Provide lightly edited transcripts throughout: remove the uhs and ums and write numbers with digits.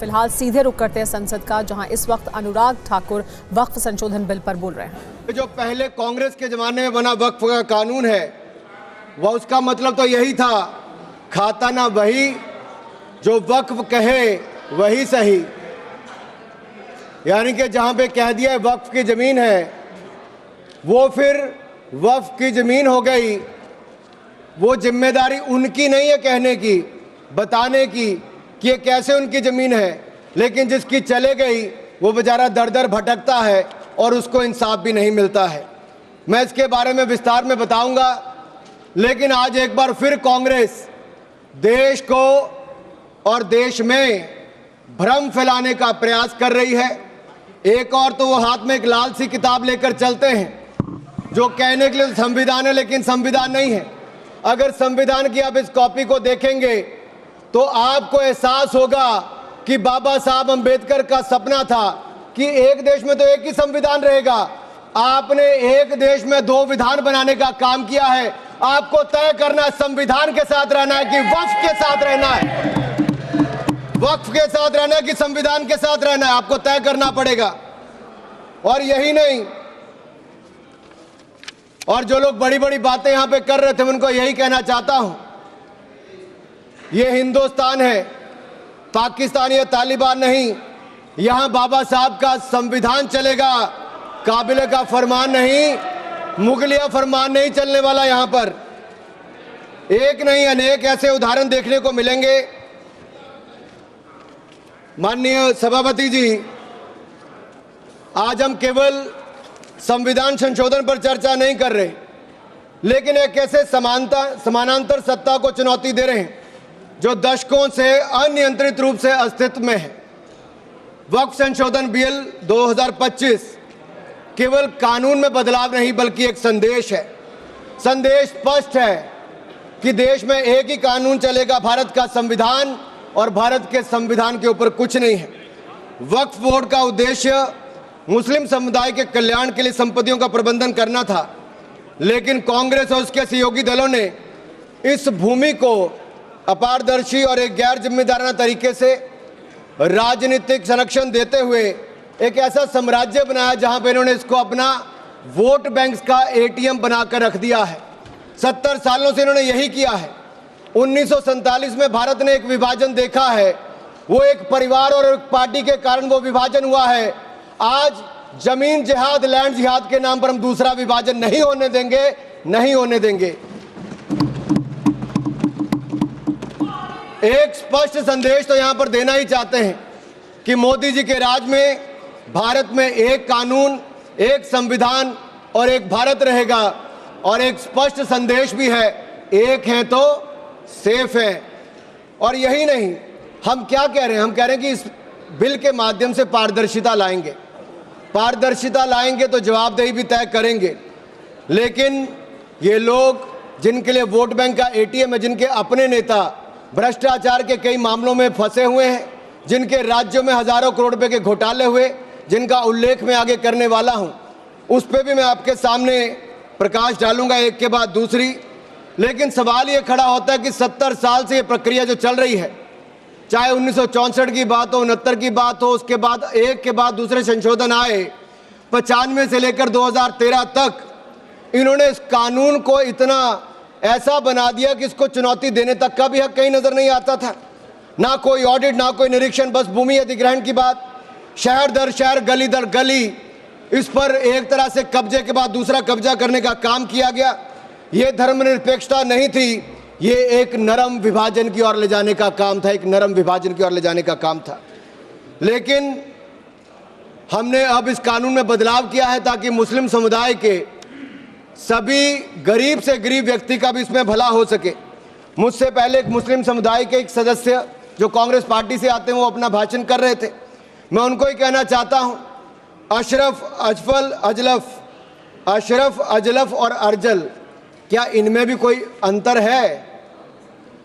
फिलहाल सीधे रुख करते हैं संसद का, जहां इस वक्त अनुराग ठाकुर वक्फ संशोधन बिल पर बोल रहे हैं। जो पहले कांग्रेस के जमाने में बना वक्फ का कानून है, वह उसका मतलब तो यही था, खाता ना वही जो वक्फ कहे वही सही। यानी कि जहां पे कह दिया वक्फ की जमीन है, वो फिर वक्फ की जमीन हो गई। वो जिम्मेदारी उनकी नहीं है कहने की, बताने की कि ये कैसे उनकी जमीन है, लेकिन जिसकी चले गई वो बेचारा दर दर भटकता है और उसको इंसाफ भी नहीं मिलता है। मैं इसके बारे में विस्तार में बताऊंगा, लेकिन आज एक बार फिर कांग्रेस देश को और देश में भ्रम फैलाने का प्रयास कर रही है। एक और तो वो हाथ में एक लाल सी किताब लेकर चलते हैं जो कहने के लिए संविधान है, लेकिन संविधान नहीं है। अगर संविधान की आप इस कॉपी को देखेंगे तो आपको एहसास होगा कि बाबा साहब अंबेडकर का सपना था कि एक देश में तो एक ही संविधान रहेगा। आपने एक देश में दो विधान बनाने का काम किया है। आपको तय करना है संविधान के साथ रहना है कि वक्फ के साथ रहना है, वक्फ के साथ रहना है कि संविधान के साथ रहना है, आपको तय करना पड़ेगा। और यही नहीं, और जो लोग बड़ी बड़ी बातें यहां पे कर रहे थे, उनको यही कहना चाहता हूं, ये हिंदुस्तान है, पाकिस्तान या तालिबान नहीं। यहां बाबा साहब का संविधान चलेगा, काबिले का फरमान नहीं, मुगलिया फरमान नहीं चलने वाला। यहां पर एक नहीं अनेक ऐसे उदाहरण देखने को मिलेंगे। माननीय सभापति जी, आज हम केवल संविधान संशोधन पर चर्चा नहीं कर रहे, लेकिन एक ऐसे समानांतर सत्ता को चुनौती दे रहे हैं जो दशकों से अनियंत्रित रूप से अस्तित्व में है। वक्फ संशोधन बिल 2025 केवल कानून में बदलाव नहीं, बल्कि एक संदेश है। संदेश स्पष्ट है कि देश में एक ही कानून चलेगा, भारत का संविधान, और भारत के संविधान के ऊपर कुछ नहीं है। वक्फ बोर्ड का उद्देश्य मुस्लिम समुदाय के कल्याण के लिए संपत्तियों का प्रबंधन करना था, लेकिन कांग्रेस और उसके सहयोगी दलों ने इस भूमि को अपारदर्शी और एक गैर जिम्मेदाराना तरीके से राजनीतिक संरक्षण देते हुए एक ऐसा साम्राज्य बनाया जहां पे इन्होंने इसको अपना वोट बैंक का एटीएम बनाकर रख दिया है। 70 सालों से इन्होंने यही किया है। 1947 में भारत ने एक विभाजन देखा है, वो एक परिवार और एक पार्टी के कारण वो विभाजन हुआ है। आज जमीन जिहाद, लैंड जिहाद के नाम पर हम दूसरा विभाजन नहीं होने देंगे, नहीं होने देंगे। एक स्पष्ट संदेश तो यहां पर देना ही चाहते हैं कि मोदी जी के राज में भारत में एक कानून, एक संविधान और एक भारत रहेगा। और एक स्पष्ट संदेश भी है, एक है तो सेफ है। और यही नहीं, हम क्या कह रहे हैं, हम कह रहे हैं कि इस बिल के माध्यम से पारदर्शिता लाएंगे। पारदर्शिता लाएंगे तो जवाबदेही भी तय करेंगे। लेकिन ये लोग जिनके लिए वोट बैंक का एटीएम है, जिनके अपने नेता भ्रष्टाचार के कई मामलों में फंसे हुए हैं, जिनके राज्यों में हजारों करोड़ रुपए के घोटाले हुए, जिनका उल्लेख मैं आगे करने वाला हूं, उस पर भी मैं आपके सामने प्रकाश डालूंगा एक के बाद दूसरी। लेकिन सवाल ये खड़ा होता है कि 70 साल से ये प्रक्रिया जो चल रही है, चाहे 1964 की बात हो, 69 की बात हो, उसके बाद एक के बाद दूसरे संशोधन आए, 95 से लेकर 2013 तक इन्होंने इस कानून को इतना ऐसा बना दिया कि इसको चुनौती देने तक का भी हक कहीं नजर नहीं आता था। ना कोई ऑडिट, ना कोई निरीक्षण, बस भूमि अधिग्रहण की बात, शहर दर शहर, गली दर गली, इस पर एक तरह से कब्जे के बाद दूसरा कब्जा करने का काम किया गया। ये धर्मनिरपेक्षता नहीं थी, ये एक नरम विभाजन की ओर ले जाने का काम था, एक नरम विभाजन की ओर ले जाने का काम था। लेकिन हमने अब इस कानून में बदलाव किया है ताकि मुस्लिम समुदाय के सभी गरीब से गरीब व्यक्ति का भी इसमें भला हो सके। मुझसे पहले एक मुस्लिम समुदाय के एक सदस्य जो कांग्रेस पार्टी से आते हैं, वो अपना भाषण कर रहे थे। मैं उनको ही कहना चाहता हूं, अशरफ, अजलफ और अर्जल, क्या इनमें भी कोई अंतर है?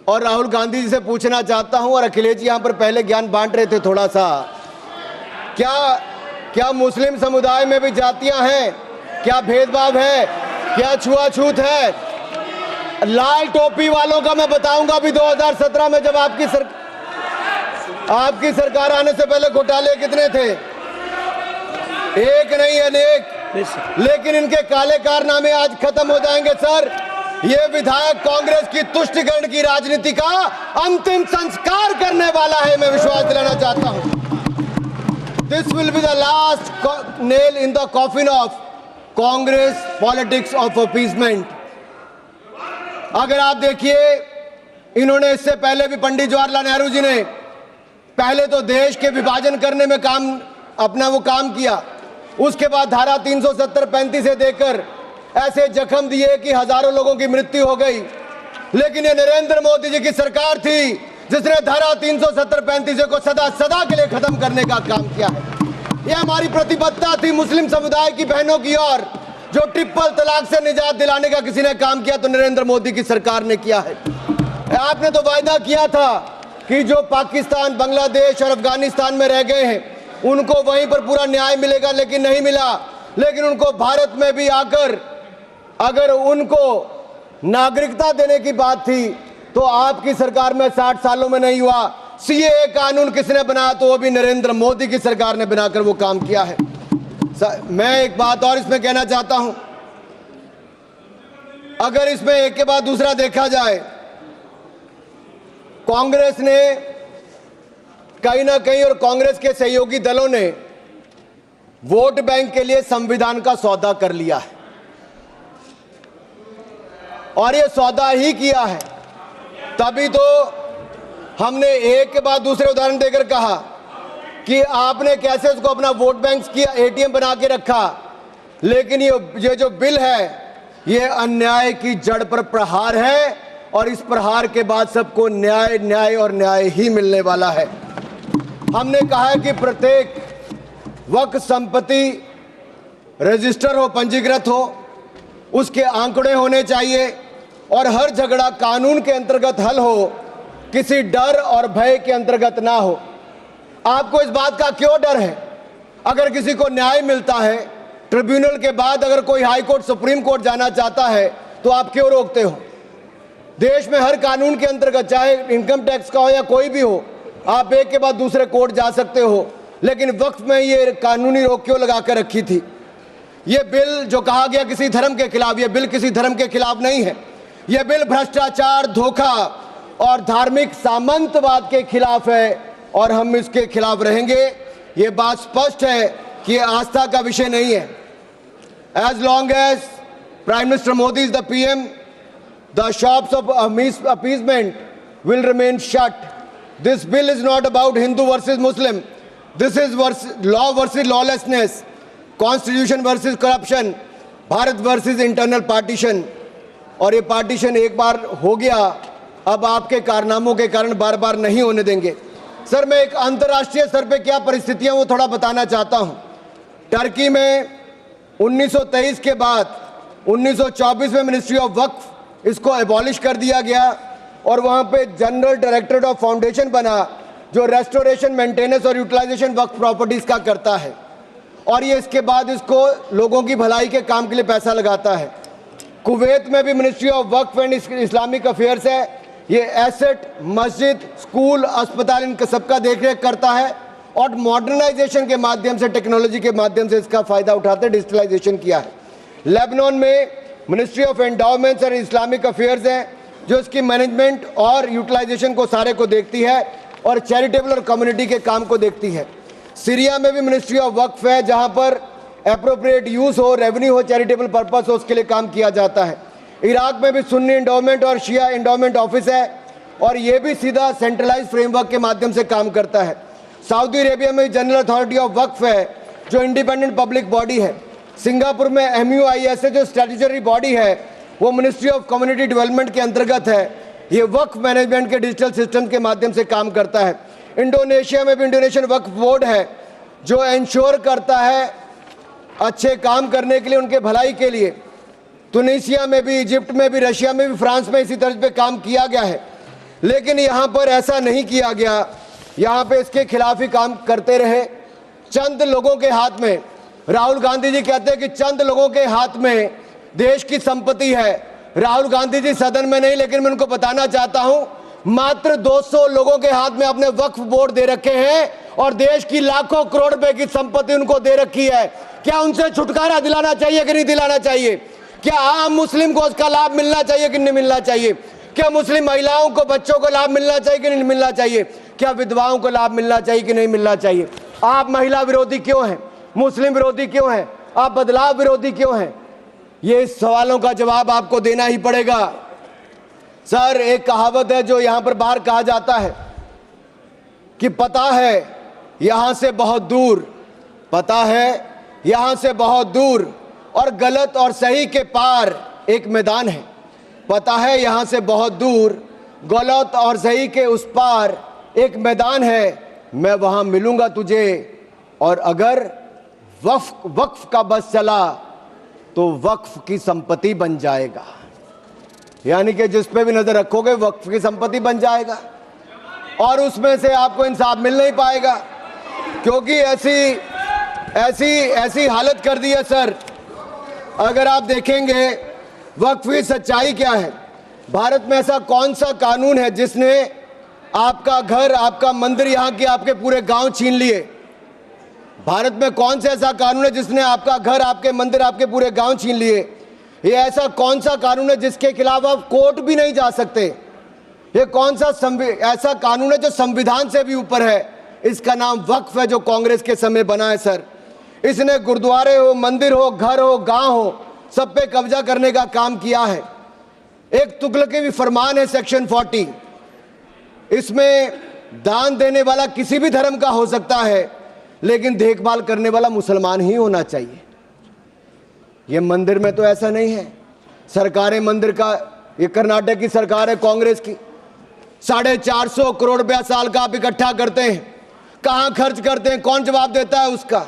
और राहुल गांधी जी से पूछना चाहता हूं, और अखिलेश जी यहां पर पहले ज्ञान बांट रहे थे थोड़ा सा, क्या मुस्लिम समुदाय में भी जातियां हैं? क्या भेदभाव है? क्या छुआछूत है? लाल टोपी वालों का मैं बताऊंगा अभी 2017 में जब आपकी सरकार आपकी सरकार आने से पहले घोटाले कितने थे? एक नहीं अनेक। लेकिन इनके काले कारनामे आज खत्म हो जाएंगे सर। ये विधायक कांग्रेस की तुष्टिकरण की राजनीति का अंतिम संस्कार करने वाला है, मैं विश्वास दिलाना चाहता हूं। This will be the last nail in the coffin of Congress politics of appeasement. अगर आप देखिए, इन्होंने इससे पहले भी पंडित जवाहरलाल नेहरू जी ने पहले तो देश के विभाजन करने में काम किया, उसके बाद धारा 370-35 से देकर ऐसे जख्म दिए कि हजारों लोगों की मृत्यु हो गई। लेकिन ये नरेंद्र मोदी जी की सरकार थी जिसने धारा 370-35 को सदा के लिए खत्म करने का काम किया है। यह हमारी प्रतिबद्धता थी मुस्लिम समुदाय की बहनों की ओर। जो ट्रिपल तलाक से निजात दिलाने का किसी ने काम किया तो नरेंद्र मोदी की सरकार ने किया है। आपने तो वायदा किया था कि जो पाकिस्तान, बांग्लादेश और अफगानिस्तान में रह गए हैं उनको वहीं पर पूरा न्याय मिलेगा, लेकिन नहीं मिला। लेकिन उनको भारत में भी आकर अगर उनको नागरिकता देने की बात थी तो आपकी सरकार में 60 सालों में नहीं हुआ। सीएए कानून किसने बनाया? तो वो भी नरेंद्र मोदी की सरकार ने बनाकर वो काम किया है। मैं एक बात और इसमें कहना चाहता हूं, अगर इसमें एक के बाद दूसरा देखा जाए, कांग्रेस ने कहीं ना कहीं और कांग्रेस के सहयोगी दलों ने वोट बैंक के लिए संविधान का सौदा कर लिया है। और ये सौदा ही किया है, तभी तो हमने एक के बाद दूसरे उदाहरण देकर कहा कि आपने कैसे उसको अपना वोट बैंक किया, एटीएम बना के रखा। लेकिन ये जो बिल है ये अन्याय की जड़ पर प्रहार है और इस प्रहार के बाद सबको न्याय न्याय और न्याय ही मिलने वाला है। हमने कहा है कि प्रत्येक वक्फ संपत्ति रजिस्टर हो, पंजीकृत हो, उसके आंकड़े होने चाहिए और हर झगड़ा कानून के अंतर्गत हल हो, किसी डर और भय के अंतर्गत ना हो। आपको इस बात का क्यों डर है? अगर किसी को न्याय मिलता है, ट्रिब्यूनल के बाद अगर कोई हाई कोर्ट, सुप्रीम कोर्ट जाना चाहता है तो आप क्यों रोकते हो? देश में हर कानून के अंतर्गत, चाहे इनकम टैक्स का हो या कोई भी हो, आप एक के बाद दूसरे कोर्ट जा सकते हो। लेकिन वक्फ में ये कानूनी रोक क्यों लगा कर रखी थी? ये बिल जो कहा गया किसी धर्म के खिलाफ, ये बिल किसी धर्म के खिलाफ नहीं है। यह बिल भ्रष्टाचार, धोखा और धार्मिक सामंतवाद के खिलाफ है और हम इसके खिलाफ रहेंगे। ये बात स्पष्ट है कि ये आस्था का विषय नहीं है। As long as prime minister Modi is the PM, the shops of appeasement will remain shut. This bill is not about Hindu versus Muslim. This is law versus lawlessness, constitution versus corruption, Bharat versus internal partition. और ये partition एक बार हो गया, अब आपके कारनामों के कारण बार बार नहीं होने देंगे। सर, मैं एक अंतर्राष्ट्रीय स्तर पे क्या परिस्थितियां वो थोड़ा बताना चाहता हूं। टर्की में 1923 के बाद 1924 में मिनिस्ट्री ऑफ वक्फ इसको एबॉलिश कर दिया गया और वहां पे जनरल डायरेक्टरेट ऑफ फाउंडेशन बना जो रेस्टोरेशन, मेंटेनेंस और यूटिलाइजेशन वक्फ प्रॉपर्टीज का करता है। और ये इसके बाद इसको लोगों की भलाई के काम के लिए पैसा लगाता है। कुवैत में भी ministry of Waqf and Islamic affairs है। ये एसेट, मस्जिद, स्कूल, अस्पताल, इनका सबका देखरेख करता है और मॉडर्नाइजेशन के माध्यम से, टेक्नोलॉजी के माध्यम से इसका फायदा उठाते डिजिटलाइजेशन किया है। लेबनान में मिनिस्ट्री ऑफ एंडाउमेंट्स और इस्लामिक अफेयर्स है जो इसकी मैनेजमेंट और यूटिलाइजेशन को सारे को देखती है और चैरिटेबल और कम्युनिटी के काम को देखती है। सीरिया में भी मिनिस्ट्री ऑफ वक्फ है जहां पर एप्रोप्रिएट यूज हो, रेवेन्यू हो, चैरिटेबल पर्पस हो, उसके लिए काम किया जाता है। इराक में भी सुन्नी एंडोमेंट और शिया एंडोमेंट ऑफिस है और ये भी सीधा सेंट्रलाइज फ्रेमवर्क के माध्यम से काम करता है। सऊदी अरेबिया में जनरल अथॉरिटी ऑफ वक्फ है जो इंडिपेंडेंट पब्लिक बॉडी है। सिंगापुर में MUIS है जो स्टैट्यूटरी बॉडी है, वो मिनिस्ट्री ऑफ कम्युनिटी डेवलपमेंट के अंतर्गत है। ये वक्फ मैनेजमेंट के डिजिटल सिस्टम के माध्यम से काम करता है। इंडोनेशिया में भी इंडोनेशियन वक्फ बोर्ड है जो इंश्योर करता है अच्छे काम करने के लिए, उनके भलाई के लिए। तुनिसिया में भी, इजिप्ट में भी, रशिया में भी, फ्रांस में इसी तरह पे काम किया गया है। लेकिन यहाँ पर ऐसा नहीं किया गया, यहाँ पे इसके खिलाफ ही काम करते रहे। चंद लोगों के हाथ में, राहुल गांधी जी कहते हैं कि चंद लोगों के हाथ में देश की संपत्ति है। राहुल गांधी जी सदन में नहीं, लेकिन मैं उनको बताना चाहता हूं मात्र 200 लोगों के हाथ में आपने वक्फ बोर्ड दे रखे हैं और देश की लाखों करोड़ रुपए की संपत्ति उनको दे रखी है। क्या उनसे छुटकारा दिलाना चाहिए कि नहीं दिलाना चाहिए? क्या आम मुस्लिम को उसका लाभ मिलना चाहिए कि नहीं मिलना चाहिए? क्या मुस्लिम महिलाओं को, बच्चों को लाभ मिलना चाहिए कि नहीं मिलना चाहिए? क्या विधवाओं को लाभ मिलना चाहिए कि नहीं मिलना चाहिए? आप महिला विरोधी क्यों हैं? मुस्लिम विरोधी क्यों हैं? आप बदलाव विरोधी क्यों हैं? ये सवालों का जवाब आपको देना ही पड़ेगा। सर, एक कहावत है जो यहां पर बाहर कहा जाता है कि पता है यहां से बहुत दूर, पता है यहां से बहुत दूर और गलत और सही के पार एक मैदान है। पता है यहां से बहुत दूर, गलत और सही के उस पार एक मैदान है। मैं वहां मिलूंगा तुझे और अगर वक्फ का बस चला तो वक्फ की संपत्ति बन जाएगा। यानी कि जिस पे भी नजर रखोगे वक्फ की संपत्ति बन जाएगा और उसमें से आपको इंसाफ मिल नहीं पाएगा, क्योंकि ऐसी हालत कर दी है। सर, अगर आप देखेंगे वक्फ की सच्चाई क्या है, भारत में ऐसा कौन सा कानून है जिसने आपका घर, आपका मंदिर, यहाँ के आपके पूरे गांव छीन लिए? भारत में कौन सा ऐसा कानून है जिसने आपका घर, आपके मंदिर, आपके पूरे गांव छीन लिए? ये ऐसा कौन सा कानून है जिसके खिलाफ आप कोर्ट भी नहीं जा सकते? ये कौन सा ऐसा कानून है जो संविधान से भी ऊपर है? इसका नाम वक्फ है, जो कांग्रेस के समय बना है। सर, इसने गुरुद्वारे हो, मंदिर हो, घर हो, गांव हो, सब पे कब्जा करने का काम किया है। एक तुगलकी भी फरमान है सेक्शन 40, इसमें दान देने वाला किसी भी धर्म का हो सकता है, लेकिन देखभाल करने वाला मुसलमान ही होना चाहिए। ये मंदिर में तो ऐसा नहीं है। सरकारें मंदिर का, ये कर्नाटक की सरकार है कांग्रेस की, 450 करोड़ रुपया साल का आप इकट्ठा करते हैं, कहां खर्च करते हैं? कौन जवाब देता है उसका?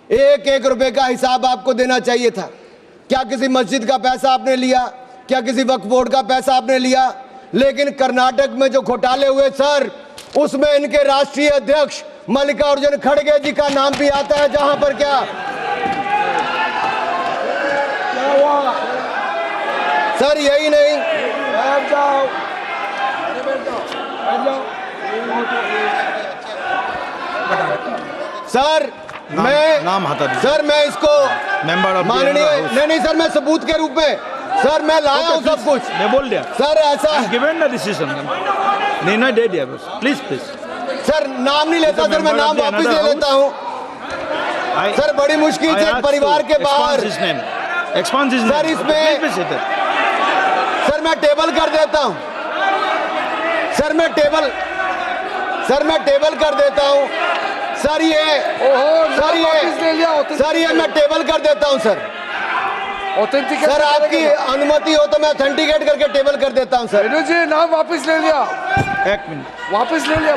एक एक रुपए का हिसाब आपको देना चाहिए था। क्या किसी मस्जिद का पैसा आपने लिया? क्या किसी वक्फ बोर्ड का पैसा आपने लिया? लेकिन कर्नाटक में जो घोटाले हुए सर, उसमें इनके राष्ट्रीय अध्यक्ष मल्लिकार्जुन खड़गे जी का नाम भी आता है। जहां पर क्या हुआ सर? यही नहीं, सर मैं इसको माननीय नहीं सर, मैं सबूत के रूप में सर मैं लाया हूं सब कुछ। मैं बोल दिया सर, ऐसा गिवन द डिसीजन निर्णय दे दिया बस। प्लीज सर, नाम नहीं लेता सर, मैं नाम वापस ले लेता हूं। सर, बड़ी मुश्किल से परिवार के बाहर सर, इसमें सर मैं टेबल कर देता हूं। सर मैं टेबल कर देता हूं। सर ये मैं टेबल कर देता हूं। सर सर, आपकी अनुमति हो तो मैं ऑथेंटिकेट करके टेबल कर देता हूं। सर जी, नाम वापस ले लिया। एक मिनट वापस ले लिया।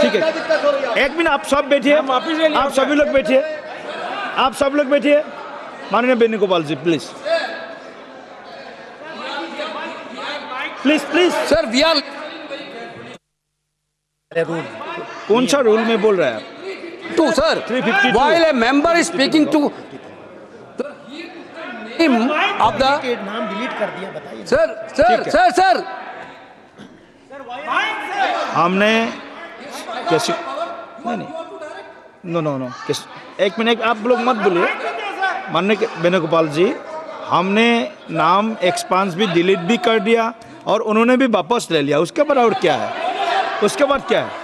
ठीक है, एक मिनट आप सब बैठिए, आप सभी लोग बैठिए, आप सब लोग बैठिए। माननीय Venugopal ji please please sir, we are कौन सा रूल में बोल रहा है? to sir 352. while a member is speaking to him of the नाम डिलीट कर दिया, बताइए। sir हमने कैसे नहीं नो एक मिनट, आप लोग मत बोलिए। माननीय वेणुगोपाल जी, हमने नाम एक्सपांस भी डिलीट भी कर दिया और उन्होंने भी वापस ले लिया। उसके बाद और क्या है? उसके बाद क्या है?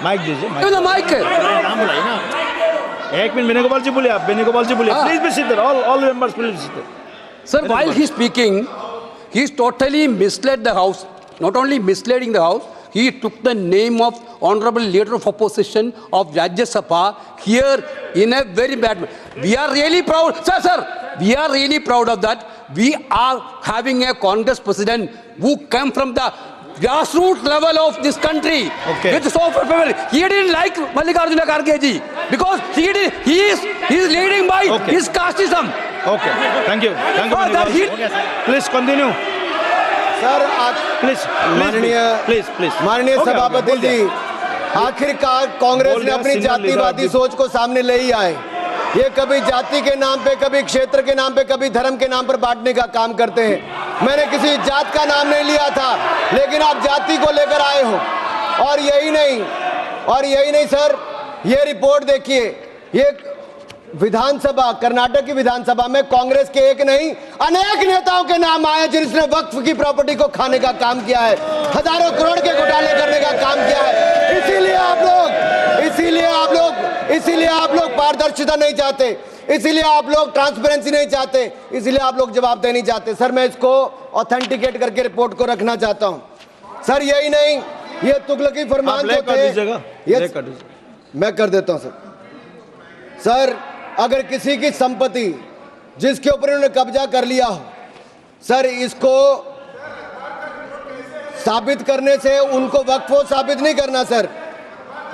माइक दीजिए, माइक नाम बुलाइए ना। एक मिनट वेणुगोपाल जी बोलिए, आप वेणुगोपाल जी बोलिए। Please be sit, all members please sit. sir, while he is speaking, he is totally misled the house. Not only misleading the house, he took the name of honorable leader of opposition of Rajya Sabha here in a very bad way. We are really proud, sir, we are really proud of that. We are having a Congress president who came from the grassroots level of this country. Okay. With so much people. He didn't like Mallikarjuna Kharge ji because he is leading by his casteism. Okay, thank you that he- please continue sir, आप please माननीय please माननीय सभापति जी, आखिरकार कांग्रेस बोल ने दिया, अपनी single जातिवादी लीडर। सोच को सामने ले ही आए। ये कभी जाति के नाम पे, कभी क्षेत्र के नाम पे, कभी धर्म के नाम पर बांटने का काम करते हैं। मैंने किसी जात का नाम नहीं लिया था, लेकिन आप जाति को लेकर आए हो। और यही नहीं सर, ये रिपोर्ट देखिए, ये विधानसभा, कर्नाटक की विधानसभा में कांग्रेस के एक नहीं अनेक नेताओं के नाम आए जिसने वक्फ की प्रॉपर्टी को खाने का काम किया है, हजारों करोड़ के घोटाले करने का काम किया है। इसीलिए आप लोग पारदर्शिता नहीं चाहते, इसीलिए आप लोग ट्रांसपेरेंसी नहीं चाहते, इसीलिए आप लोग जवाबदेही नहीं चाहते। सर मैं इसको ऑथेंटिकेट करके रिपोर्ट को रखना चाहता हूं। सर यही नहीं, ये तुगलकी फरमान जो थे, मैं कर देता हूं सर, अगर किसी की संपत्ति जिसके ऊपर उन्होंने कब्जा कर लिया हो, सर इसको साबित करने से उनको वक्फ साबित नहीं करना सर।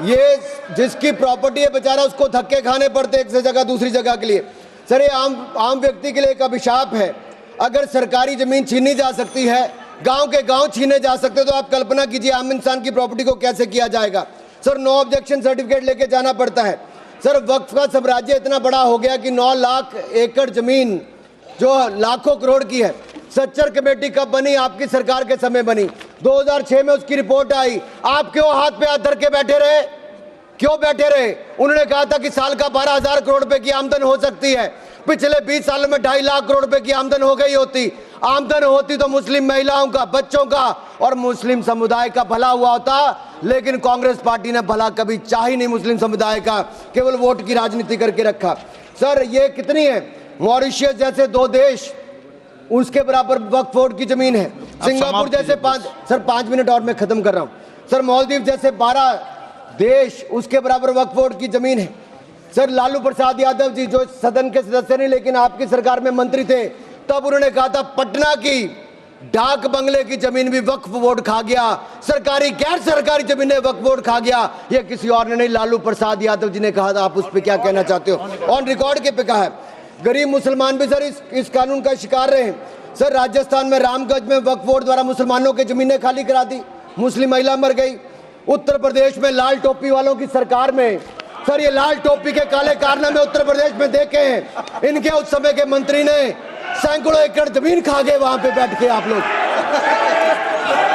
ये जिसकी प्रॉपर्टी है बेचारा, उसको धक्के खाने पड़ते एक से जगह दूसरी जगह के लिए। सर ये आम व्यक्ति के लिए एक अभिशाप है। अगर सरकारी जमीन छीनी जा सकती है, गांव के गांव छीने जा सकते, तो आप कल्पना कीजिए आम इंसान की प्रॉपर्टी को कैसे किया जाएगा। सर नो ऑब्जेक्शन सर्टिफिकेट लेके जाना पड़ता है। सर वक्फ का साम्राज्य इतना बड़ा हो गया कि 9 लाख एकड़ जमीन जो लाखों करोड़ की है। सच्चर कमेटी कब बनी? आपकी सरकार के समय बनी। 2006 में उसकी रिपोर्ट आई। आप क्यों हाथ पे हाथ धर के बैठे रहे? क्यों बैठे रहे? उन्होंने कहा था कि साल का 12,000 करोड़ रुपए की आमदन हो सकती है। पिछले 20 सालों में 2.5 लाख करोड़ रुपए की आमदन हो गई होती। आमदन होती तो मुस्लिम महिलाओं का, बच्चों का और मुस्लिम समुदाय का भला हुआ होता, लेकिन कांग्रेस पार्टी ने भला कभी चाह ही नहीं मुस्लिम समुदाय का, केवल वोट की राजनीति करके रखा। सर ये कितनी है? मॉरिशस जैसे 2 देश, उसके बराबर वक्फ बोर्ड की जमीन है। सिंगापुर जैसे 5 मिनट और मैं खत्म कर रहा हूं सर। मालदीव जैसे 12 देश, उसके बराबर वक्फ बोर्ड की जमीन है। सर लालू प्रसाद यादव जी जो सदन के सदस्य नहीं लेकिन आपकी सरकार में मंत्री थे, तब उन्होंने कहा था पटना की डाक बंगले की जमीन भी वक्फ बोर्ड खा गया, सरकारी गैर सरकारी जमीनें वक्फ बोर्ड खा गया। ये किसी और ने नहीं, लालू प्रसाद यादव जी ने कहा था। आप उस पर क्या कहना चाहते हो? ऑन रिकॉर्ड के पे कहा है। गरीब मुसलमान भी सर इस कानून का शिकार रहे। सर राजस्थान में रामगंज में वक्फ बोर्ड द्वारा मुसलमानों की जमीनें खाली करा दी, मुस्लिम महिला मर गई। उत्तर प्रदेश में लाल टोपी वालों की सरकार में, सर ये लाल टोपी के काले कारनामे उत्तर प्रदेश में देखे हैं। इनके उस समय के मंत्री ने सैकड़ों एकड़ जमीन खा गए वहां पे बैठ के आप लोग।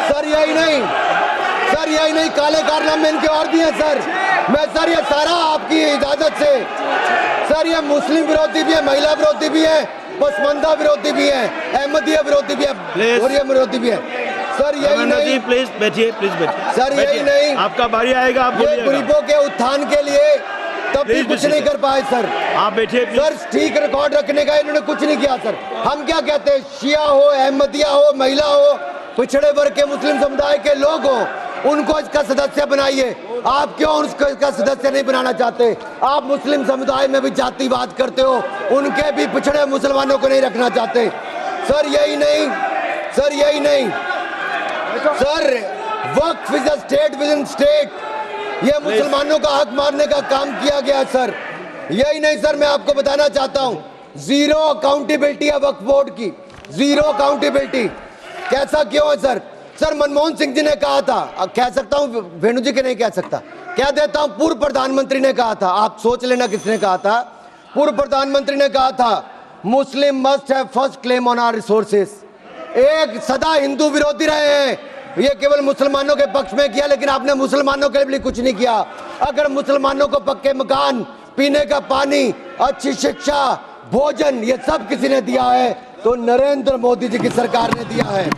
सर यही नहीं, काले कारनामे इनके और भी हैं सर। मैं सर ये सारा आपकी इजाजत से, सर ये मुस्लिम विरोधी भी है, महिला विरोधी भी है, पसमंदा विरोधी भी है, अहमदिया विरोधी भी है, और ये विरोधी भी है। सर यही नहीं, प्लीज बैठिए सर यही नहीं, आपका बारी आएगा, आप ये गरीबों के उत्थान के लिए तब भी कुछ नहीं कर पाए सर। आप बैठिए सर ठीक रिकॉर्ड रखने का इन्होंने कुछ नहीं किया सर। हम क्या कहते हैं, शिया हो, अहमदिया हो, महिला हो, पिछड़े वर्ग के मुस्लिम समुदाय के लोग हो, उनको इसका सदस्य बनाइए। आप क्यों इसका सदस्य नहीं बनाना चाहते? आप मुस्लिम समुदाय में भी जातिवाद करते हो, उनके भी पिछड़े मुसलमानों को नहीं रखना चाहते। सर यही नहीं, sir Waqf is a state with in state. ये मुसलमानों का हक मारने का काम किया गया सर। यही नहीं सर, मैं आपको बताना चाहता हूं, जीरो अकाउंटेबिलिटी है वक्फ बोर्ड की, जीरो अकाउंटेबिलिटी। कैसा क्यों है सर? सर मनमोहन सिंह जी ने कहा था, कह सकता हूं, वेणु जी के नहीं कह सकता, कह देता हूं, पूर्व प्रधानमंत्री ने कहा था, आप सोच लेना किसने कहा था। पूर्व प्रधानमंत्री ने कहा था Muslim must have first claim on our resources. एक सदा हिंदू विरोधी रहे हैं, ये केवल मुसलमानों के पक्ष में किया, लेकिन आपने मुसलमानों के लिए कुछ नहीं किया। अगर मुसलमानों को पक्के मकान, पीने का पानी, अच्छी शिक्षा, भोजन, ये सब किसी ने दिया है तो नरेंद्र मोदी जी की सरकार ने दिया है।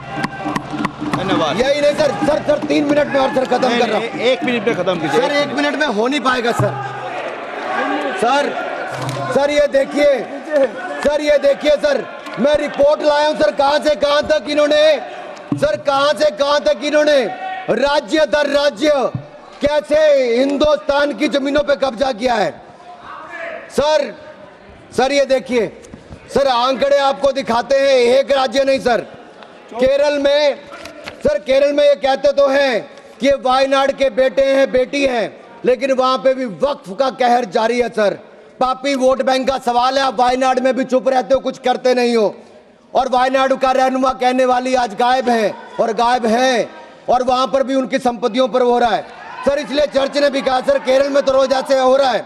धन्यवाद। यही नहीं सर 3 मिनट में और सर खत्म कर रहा हूँ। 1 मिनट में खत्म कीजिए। सर 1 मिनट में हो नहीं पाएगा सर। सर ये देखिए सर, मैं रिपोर्ट लाया हूं सर, कहां से कहां तक इन्होंने राज्य दर राज्य कैसे हिंदुस्तान की जमीनों पे कब्जा किया है। सर ये देखिए सर, आंकड़े आपको दिखाते हैं, एक राज्य नहीं सर, केरल में ये कहते तो हैं कि ये वायनाड के बेटे हैं, बेटी हैं, लेकिन वहां पे भी वक्फ का कहर जारी है सर। पापी वोट बैंक का सवाल है, आप वायनाड में भी चुप रहते हो, कुछ करते नहीं हो। और वायनाड का रहनुमा कहने वाली आज गायब है, और वहां पर भी उनकी संपत्तियों पर हो रहा है। सर इसलिए चर्च ने भी कहा सर, केरल में तो रोज ऐसे हो रहा है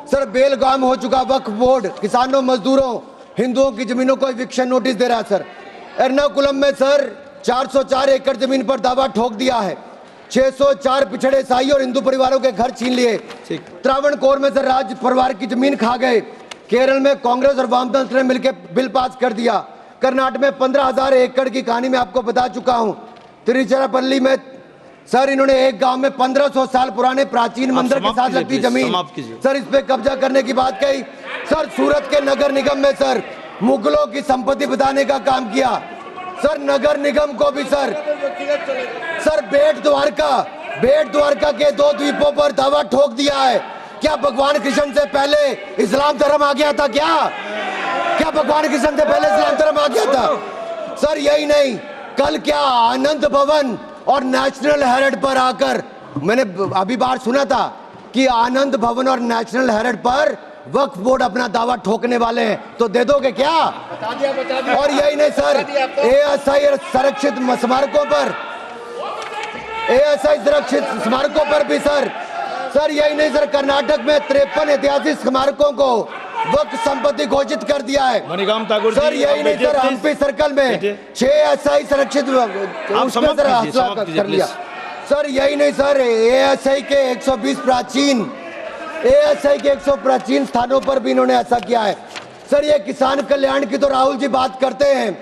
सर, बेलगाम हो चुका वक्फ बोर्ड, किसानों मजदूरों हिंदुओं की जमीनों को इविक्शन नोटिस दे रहा है सर। एर्नाकुलम में सर 404 एकड़ जमीन पर दावा ठोक दिया है, 604 पिछड़े ईसाई और हिंदू परिवारों के घर छीन लिए। त्रावणकोर में सर राज परिवार की जमीन खा गए। केरल में कांग्रेस और वामदल ने मिलकर बिल पास कर दिया। कर्नाटक में 15,000 एकड़ की कहानी मैं आपको बता चुका हूं। तिरुचिरापल्ली में सर इन्होंने एक गांव में 1500 साल पुराने प्राचीन मंदिर के साथ लगती जमीन सर इस पे कब्जा करने की बात कही। सर सूरत के नगर निगम में सर मुगलों की संपत्ति बताने का काम किया। सर नगर निगम को भी सर बेट द्वारका के 2 द्वीपों पर दावा ठोक दिया है। क्या भगवान कृष्ण से पहले इस्लाम धर्म आ गया था? क्या भगवान कृष्ण से पहले इस्लाम धर्म आ गया था? सर यही नहीं, कल क्या आनंद भवन और नेशनल हेरिटेज पर आकर मैंने अभी बार सुना था कि आनंद भवन और नेशनल हेरिटेज पर वक्फ बोर्ड अपना दावा ठोकने वाले हैं, तो दे दोगे क्या? बता दिया। और यही नहीं सर, एएसआई संरक्षित स्मारकों पर भी सर यही नहीं सर, कर्नाटक में 53 ऐतिहासिक स्मारकों को वक्फ संपत्ति घोषित कर दिया है। मणिकाम ठाकुर सर यही नहीं सर, हम्पी सर्कल में 6 ऐसा संरक्षित कर लिया। सर यही नहीं सर, एएसआई के 120 प्राचीन स्थानों पर भी इन्होंने ऐसा किया है। सर ये किसान कल्याण की तो राहुल जी बात करते हैं,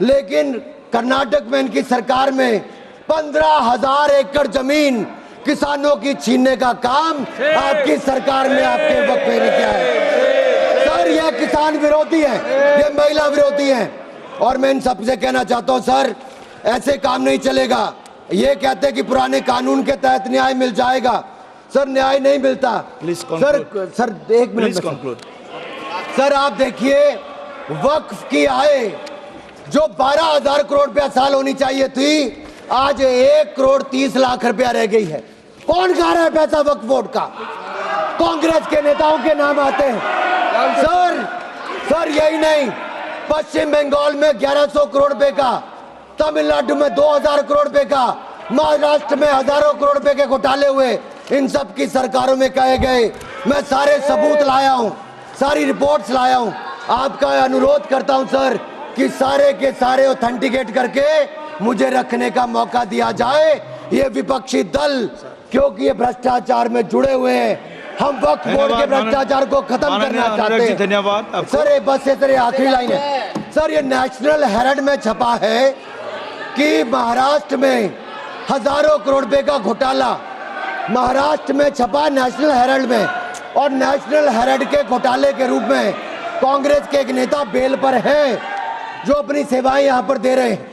लेकिन कर्नाटक में इनकी सरकार में 15,000 एकड़ जमीन किसानों की छीनने का काम आपकी सरकार में आपके वक्त में किया है। सर ये किसान विरोधी है, ये महिला विरोधी है। और मैं इन सबसे कहना चाहता हूं सर, ऐसे काम नहीं चलेगा। ये कहते हैं कि पुराने कानून के तहत न्याय मिल जाएगा, सर न्याय नहीं मिलता। सर एक मिनट सर, आप देखिए वक्फ की आय जो 12,000 करोड़ रुपया साल होनी चाहिए थी, आज 1 करोड़ 30 लाख रुपया रह गई है। कौन खा रहा है पैसा वक्फ बोर्ड का? कांग्रेस के नेताओं के नाम आते हैं। सर यही नहीं, पश्चिम बंगाल में 1100 करोड़ रुपए का, तमिलनाडु में 2000 करोड़ रुपए का, महाराष्ट्र में हजारों करोड़ रुपए के घोटाले हुए। इन सब की सरकारों में कहे गए, मैं सारे सबूत लाया हूं, सारी रिपोर्ट्स लाया हूं। आपका अनुरोध करता हूं सर कि सारे के सारे ऑथेंटिकेट करके मुझे रखने का मौका दिया जाए। ये विपक्षी दल क्योंकि ये भ्रष्टाचार में जुड़े हुए हैं, हम वक्फ बोर्ड के भ्रष्टाचार को खत्म करना चाहते हैं। धन्यवाद सर। बस ये आखिरी लाइन है सर, ये नेशनल हेरिटेज में छपा है कि महाराष्ट्र में हजारों करोड़ रुपए का घोटाला, महाराष्ट्र में छपा नेशनल हेरिटेज में, और नेशनल हेरिटेज के घोटाले के रूप में कांग्रेस के एक नेता बेल पर है जो अपनी सेवाएं यहां पर दे रहे हैं।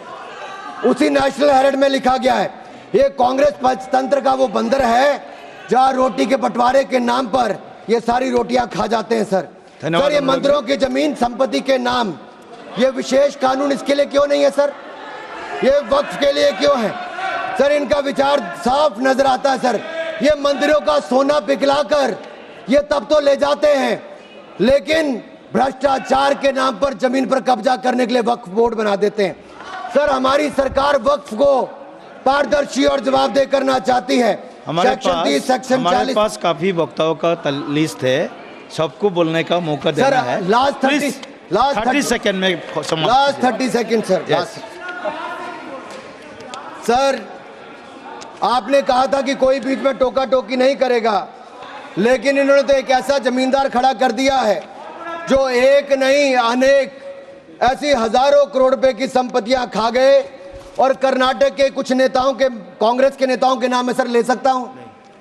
उसी नेशनल हेरिटेज में लिखा गया है ये कांग्रेस पंचतंत्र का वो बंदर है जहां रोटी के बंटवारे के नाम पर ये सारी रोटियां खा जाते हैं। सर ये मंदिरों की जमीन संपत्ति के नाम, ये विशेष कानून इसके लिए क्यों नहीं है सर? ये वक्फ के लिए क्यों है सर? इनका विचार साफ नजर आता है सर। ये मंदिरों का सोना पिघलाकर ये तब तो ले जाते हैं, लेकिन भ्रष्टाचार के नाम पर जमीन पर कब्जा करने के लिए वक्फ बोर्ड बना देते हैं। सर हमारी सरकार वक्फ को पारदर्शी और जवाबदेह करना चाहती है। हमारे पास काफी वक्ताओं का लिस्ट है, सबको बोलने का मौका देना है। लास्ट 30 सेकंड में लास्ट 30 सेकंड सर। सर आपने कहा था कि कोई बीच में टोका टोकी नहीं करेगा, लेकिन इन्होंने तो एक ऐसा जमींदार खड़ा कर दिया है जो एक नहीं अनेक ऐसी हजारों करोड़ रुपए की संपत्तियां खा गए। और कर्नाटक के कुछ नेताओं के, कांग्रेस के नेताओं के नाम है सर, ले सकता हूं,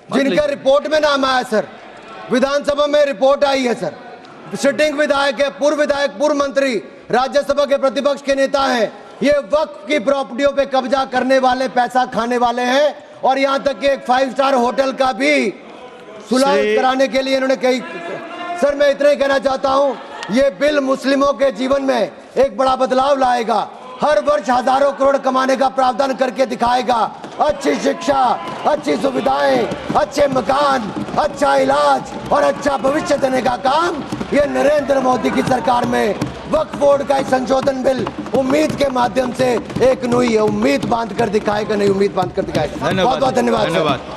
जिनका रिपोर्ट में नाम आया सर, विधानसभा में रिपोर्ट आई है सर। सिटिंग विधायक है, पूर्व विधायक, पूर्व मंत्री, राज्यसभा के प्रतिपक्ष के नेता हैं। ये वक्फ की प्रॉपर्टियों पे कब्जा करने वाले, पैसा खाने वाले हैं। और यहां तक कि एक 5 स्टार होटल का भी सुलह कराने के लिए इन्होंने कही। सर मैं इतना ही कहना चाहता हूं, ये बिल मुस्लिमों के जीवन में एक बड़ा बदलाव लाएगा। हर वर्ष हजारों करोड़ कमाने का प्रावधान करके दिखाएगा। अच्छी शिक्षा, अच्छी सुविधाएं, अच्छे मकान, अच्छा इलाज और अच्छा भविष्य देने का काम ये नरेंद्र मोदी की सरकार में वक्फ बोर्ड का संशोधन बिल उम्मीद के माध्यम से एक नई उम्मीद बांध कर दिखाएगा, नई उम्मीद बांध कर दिखाएगा। बहुत बहुत धन्यवाद।